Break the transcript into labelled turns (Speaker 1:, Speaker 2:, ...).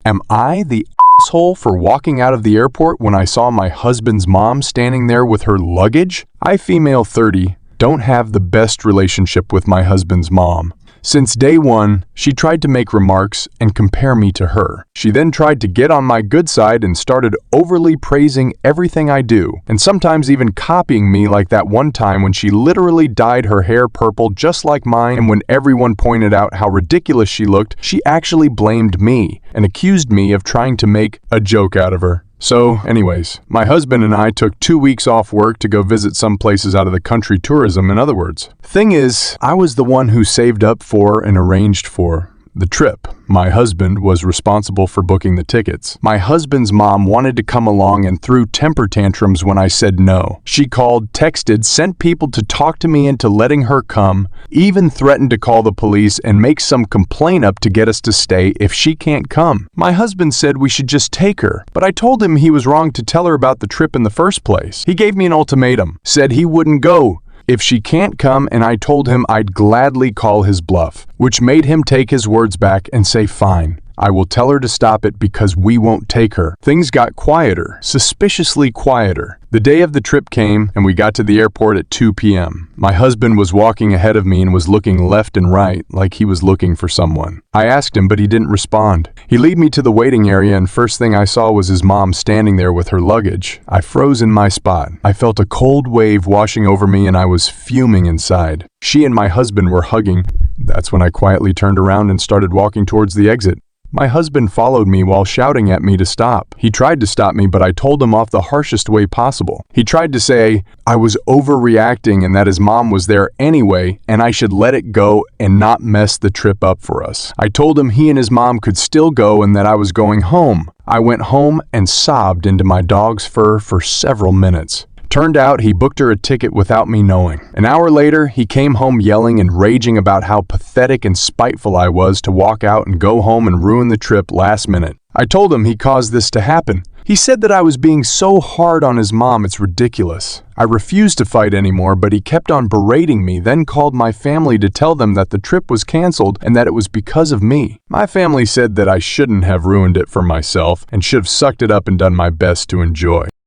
Speaker 1: Am I the asshole for walking out of the airport when I saw my husband's mom standing there with her luggage? I, female 30, don't have the best relationship with my husband's mom. Since day one, she tried to make remarks and compare me to her. She then tried to get on my good side and started overly praising everything I do, and sometimes even copying me, like that one time when she literally dyed her hair purple just like mine, and when everyone pointed out how ridiculous she looked, she actually blamed me and accused me of trying to make a joke out of her. So, anyways, my husband and I took 2 weeks off work to go visit some places out of the country, tourism in other words. Thing is, I was the one who saved up for and arranged for the trip. My husband was responsible for booking the tickets. My husband's mom wanted to come along and threw temper tantrums when I said no. She called, texted, sent people to talk to me into letting her come, even threatened to call the police and make some complaint up to get us to stay if she can't come. My husband said we should just take her, but I told him he was wrong to tell her about the trip in the first place. He gave me an ultimatum, said he wouldn't go if she can't come, and I told him I'd gladly call his bluff, which made him take his words back and say, fine, I will tell her to stop it because we won't take her. Things got quieter, suspiciously quieter. The day of the trip came, and we got to the airport at 2 p.m. My husband was walking ahead of me and was looking left and right like he was looking for someone. I asked him, but he didn't respond. He led me to the waiting area, and first thing I saw was his mom standing there with her luggage. I froze in my spot. I felt a cold wave washing over me, and I was fuming inside. She and my husband were hugging. That's when I quietly turned around and started walking towards the exit. My husband followed me while shouting at me to stop. He tried to stop me, but I told him off the harshest way possible. He tried to say I was overreacting and that his mom was there anyway, and I should let it go and not mess the trip up for us. I told him he and his mom could still go and that I was going home. I went home and sobbed into my dog's fur for several minutes. Turned out he booked her a ticket without me knowing. An hour later, he came home yelling and raging about how pathetic and spiteful I was to walk out and go home and ruin the trip last minute. I told him he caused this to happen. He said that I was being so hard on his mom, it's ridiculous. I refused to fight anymore, but he kept on berating me, then called my family to tell them that the trip was canceled and that it was because of me. My family said that I shouldn't have ruined it for myself and should have sucked it up and done my best to enjoy.